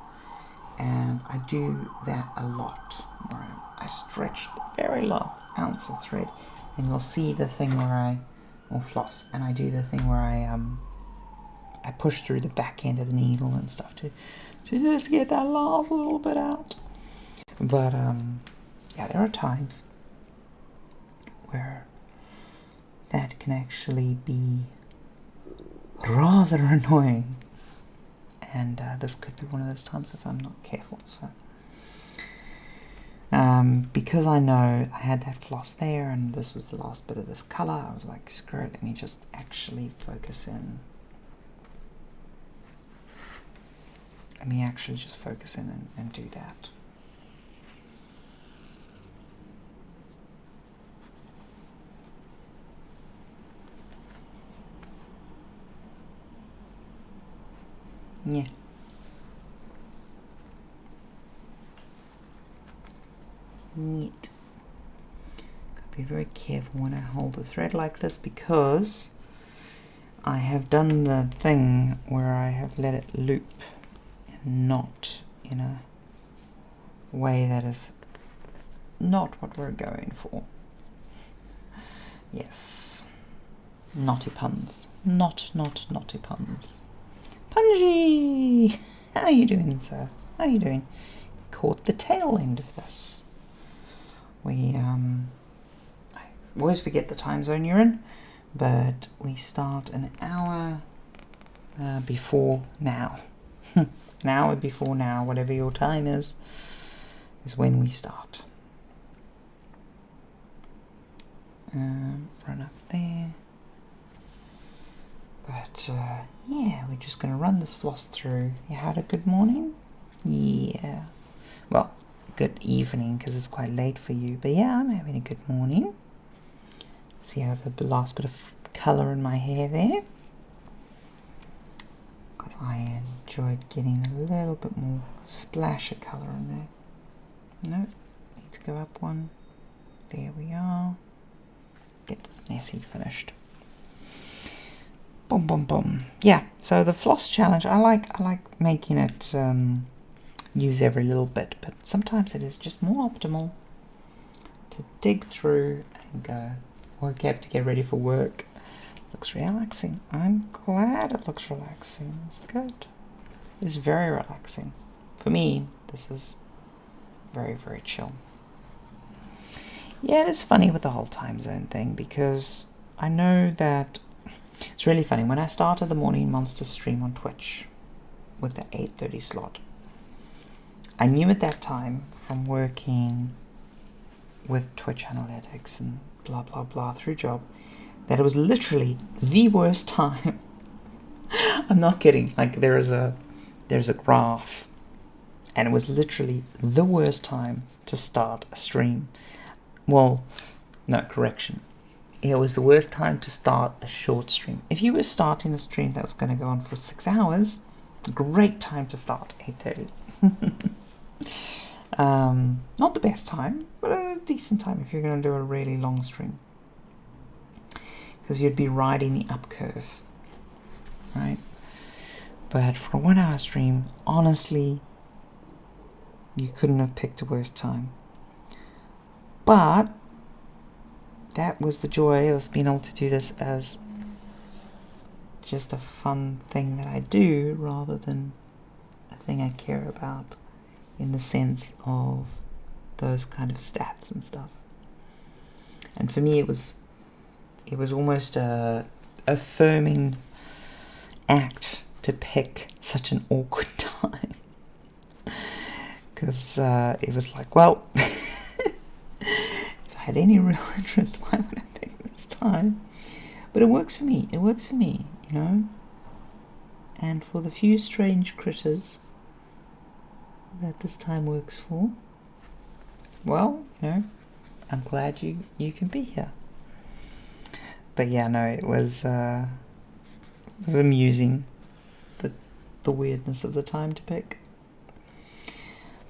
and I do that a lot, where I stretch the very last ounce of thread, and you'll see the thing where or floss, and I do the thing where I push through the back end of the needle and stuff to just get that last little bit out. But yeah, there are times where that can actually be rather annoying, and this could be one of those times if I'm not careful. So because I know I had that floss there and this was the last bit of this colour, I was like, screw it, let me just actually focus in. Let me actually just focus in and do that. Yeah. Neat. Gotta be very careful when I hold the thread like this, because I have done the thing where I have let it loop and not in a way that is not what we're going for. Yes. Naughty puns. Naughty puns. Punji! How are you doing, sir? How are you doing? Caught the tail end of this. I always forget the time zone you're in, but we start an hour before now. An hour before now, whatever your time is when we start. Run up there. But yeah, we're just going to run this floss through. You had a good morning? Yeah. Well, good evening, because it's quite late for you. But yeah, I'm having a good morning. See how the last bit of colour in my hair there? Because I enjoyed getting a little bit more splash of colour in there. No, need to go up one. There we are. Get this Nessie finished. Boom, boom, boom. Yeah, so the floss challenge, I like making it use every little bit, but sometimes it is just more optimal to dig through and go, okay, to get ready for work. Looks relaxing. I'm glad it looks relaxing. It's good. It's very relaxing. For me, this is very, very chill. Yeah, it is funny with the whole time zone thing, because I know that it's really funny. When I started the Morning Monster stream on Twitch with the 8:30 slot, I knew at that time from working with Twitch analytics and blah blah blah through job that it was literally the worst time. I'm not kidding. Like there's a graph, and it was literally the worst time to start a stream. Well, no, correction. It was the worst time to start a short stream. If you were starting a stream that was going to go on for 6 hours, great time to start 8:30. Not the best time, but a decent time if you're going to do a really long stream, because you'd be riding the up curve, right? But for a 1 hour stream, honestly, you couldn't have picked a worse time. But that was the joy of being able to do this as just a fun thing that I do, rather than a thing I care about in the sense of those kind of stats and stuff. And for me, it was almost a affirming act to pick such an awkward time, because it was like, well, if I had any real interest, why would I pick this time? But it works for me. It works for me, you know. And for the few strange critters that this time works for, well, you know, I'm glad you can be here. But yeah, no, it was amusing, the weirdness of the time to pick.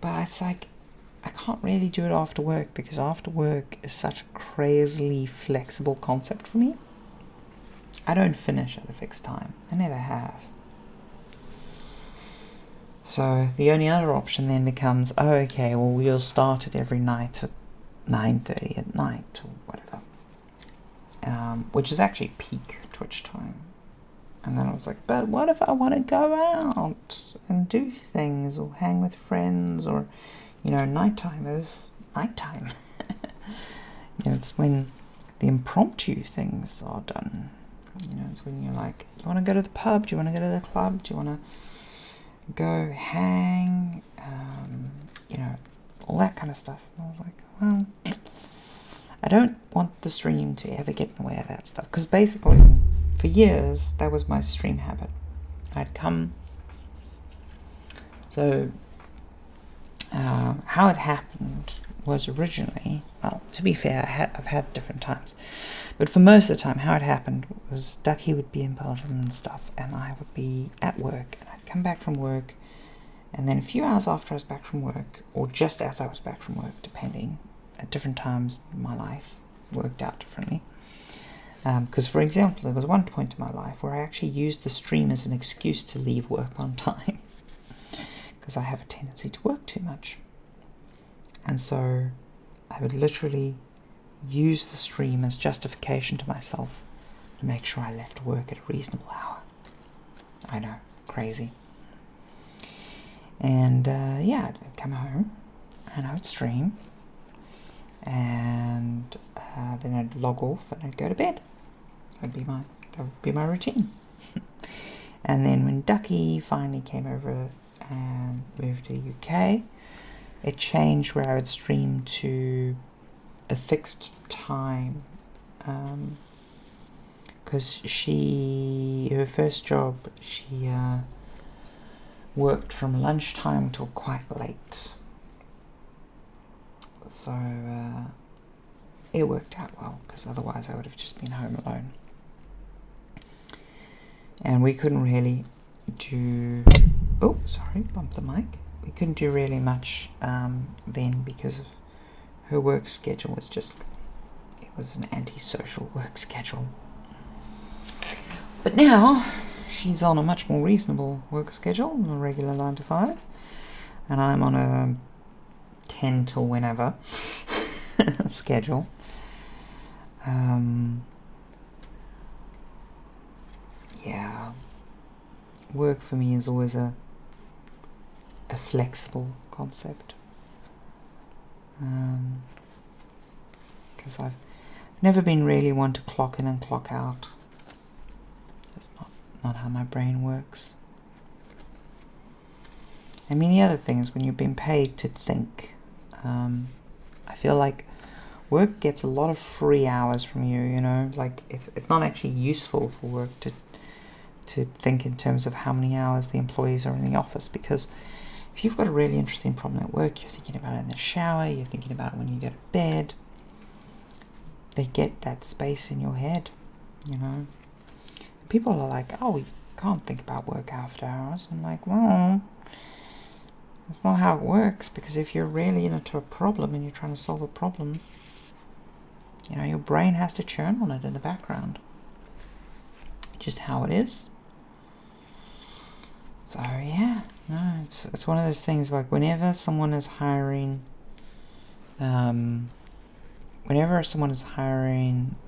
But it's like, I can't really do it after work, because after work is such a crazily flexible concept for me. I don't finish at a fixed time. I never have. So the only other option then becomes, oh, okay, well, we'll start it every night at 9:30 at night or whatever, which is actually peak Twitch time. And then I was like, but what if I want to go out and do things or hang with friends, or, nighttime is nighttime. It's when the impromptu things are done. It's when you're like, do you want to go to the pub? Do you want to go to the club? Do you want to go hang? All that kind of stuff. And I was like, well, I don't want the stream to ever get in the way of that stuff. Because basically, for years, that was my stream habit. I'd come... So, how it happened was originally... Well, to be fair, I've had different times. But for most of the time, how it happened was Ducky would be in Belgium and stuff, and I would be at work, and I'd come back from work, and then a few hours after I was back from work, or just as I was back from work, depending, at different times in my life, worked out differently. Because, for example, there was one point in my life where I actually used the stream as an excuse to leave work on time, because I have a tendency to work too much. And so I would literally use the stream as justification to myself to make sure I left work at a reasonable hour. I know, crazy. And I'd come home and I would stream, and then I'd log off and I'd go to bed. That would be my routine. And then when Ducky finally came over and moved to the UK, it changed where I would stream to a fixed time, because her first job, she worked from lunchtime till quite late, so it worked out well, because otherwise I would have just been home alone, and we couldn't really do... Oh, sorry, bumped the mic. We couldn't do really much then, because of her work schedule was just... It was an antisocial work schedule. But now, she's on a much more reasonable work schedule, a regular 9 to 5, and I'm on a 10 till whenever schedule. Yeah, work for me is always a flexible concept, because I've never been really one to clock in and clock out. That's not how my brain works. I mean, the other thing is, when you've been paid to think, I feel like work gets a lot of free hours from you, like it's not actually useful for work to think in terms of how many hours the employees are in the office, because if you've got a really interesting problem at work, you're thinking about it in the shower, you're thinking about it when you go to bed. They get that space in your head, People are like, oh, you can't think about work after hours. I'm like, well, that's not how it works, because if you're really into a problem and you're trying to solve a problem, your brain has to churn on it in the background. Just how it is. So yeah, no, it's one of those things, like whenever someone is hiring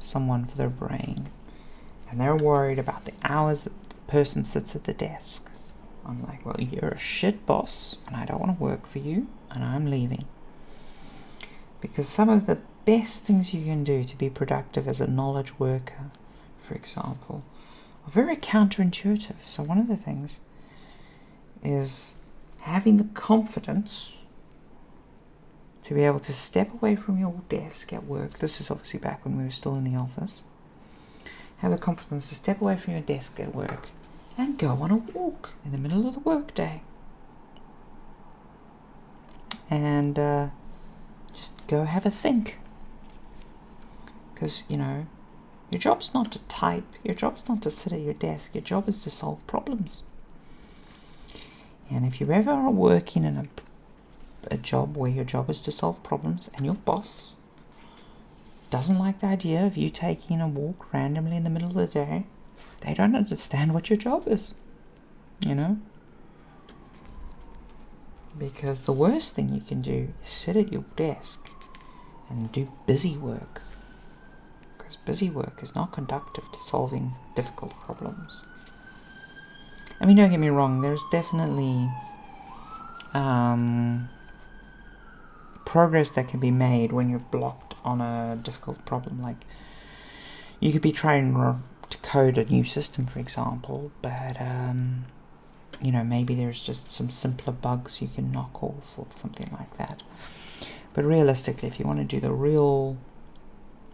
someone for their brain, and they're worried about the hours that the person sits at the desk, I'm like, well, you're a shit boss, and I don't want to work for you, and I'm leaving. Because some of the best things you can do to be productive as a knowledge worker, for example, are very counterintuitive. So one of the things is having the confidence to be able to step away from your desk at work. This is obviously back when we were still in the office. Have the confidence to step away from your desk at work and go on a walk in the middle of the workday. And just go have a think. Because, Your job's not to type. Your job's not to sit at your desk. Your job is to solve problems. And if you ever are working in a job where your job is to solve problems and your boss doesn't like the idea of you taking a walk randomly in the middle of the day, they don't understand what your job is, you know? Because the worst thing you can do is sit at your desk and do busy work. Because busy work is not conducive to solving difficult problems. I mean, don't get me wrong, there's definitely progress that can be made when you're blocked on a difficult problem. Like, you could be trying to code a new system, for example, but you know, maybe there's just some simpler bugs you can knock off or something like that. But realistically, if you want to do the real,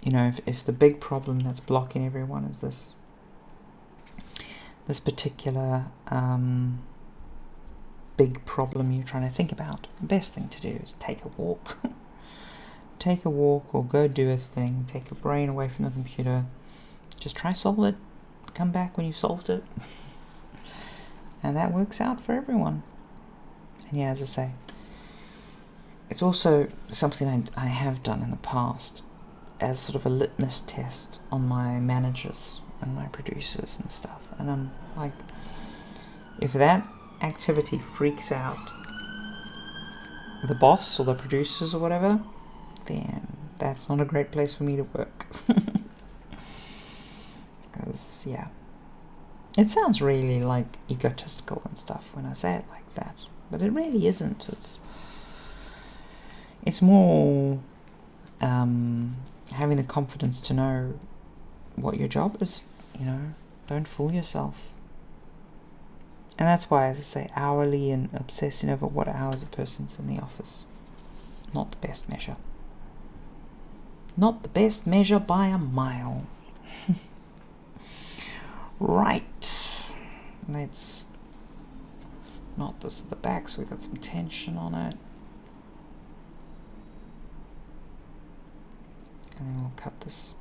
you know, if the big problem that's blocking everyone is this particular big problem you're trying to think about, the best thing to do is take a walk. Take a walk or go do a thing. Take your brain away from the computer. Just try solve it. Come back when you've solved it. And that works out for everyone. And yeah, as I say, it's also something I have done in the past as sort of a litmus test on my managers and my producers and stuff. And I'm like, if that activity freaks out the boss or the producers or whatever, then that's not a great place for me to work. Because, yeah, it sounds really like egotistical and stuff when I say it like that, but it really isn't. It's more having the confidence to know what your job is, you know. Don't fool yourself. And that's why, as I say, hourly and obsessing over what hours a person's in the office, not the best measure. Not the best measure by a mile. Right. Let's knot this at the back so we've got some tension on it. And then we'll cut this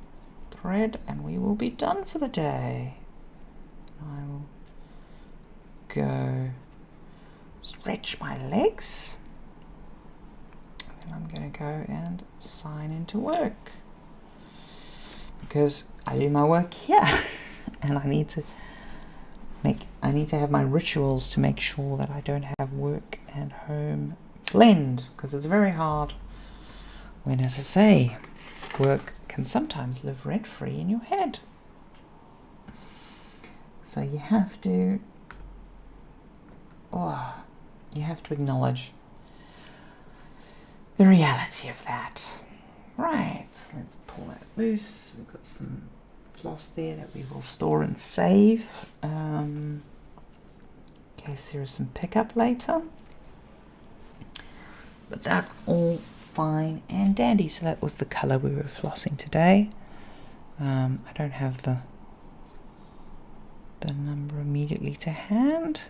thread and we will be done for the day. I will go stretch my legs. And I'm going to go and sign into work. Because I do my work here. And I need to have my rituals to make sure that I don't have work and home blend, because it's very hard when, as I say, work can sometimes live rent-free in your head. So you have to acknowledge the reality of that. Right, let's pull that loose. We've got some floss there that we will store and save in case there is some pickup later. But that's all fine and dandy. So that was the colour we were flossing today. I don't have the number immediately to hand.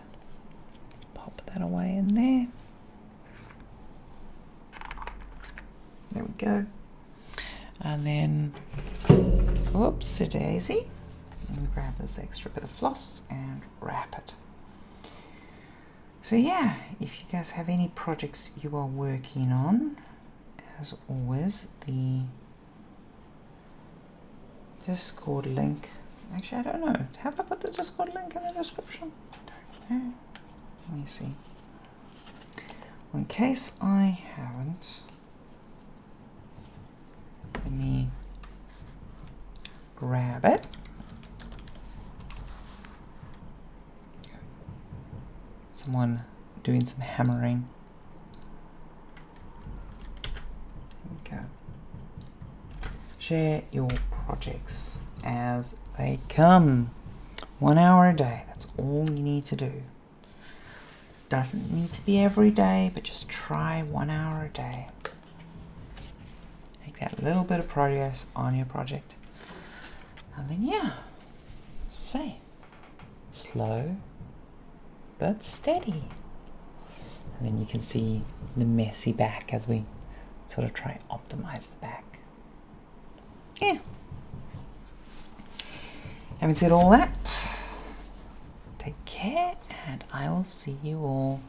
Pop that away in there. There we go. And then, whoopsie daisy, and grab this extra bit of floss and wrap it. So yeah, if you guys have any projects you are working on, as always, the Discord link. Actually, I don't know. Have I put the Discord link in the description? I don't know. Let me see. Well, in case I haven't, let me grab it. Someone doing some hammering. There we go. Share your projects as they come. 1 hour a day, that's all you need to do. Doesn't need to be every day, but just try 1 hour a day. Make that little bit of progress on your project. And then yeah, as I say, slow but steady. And then you can see the messy back as we sort of try optimize the back. Yeah. having said all that, take care, and I will see you all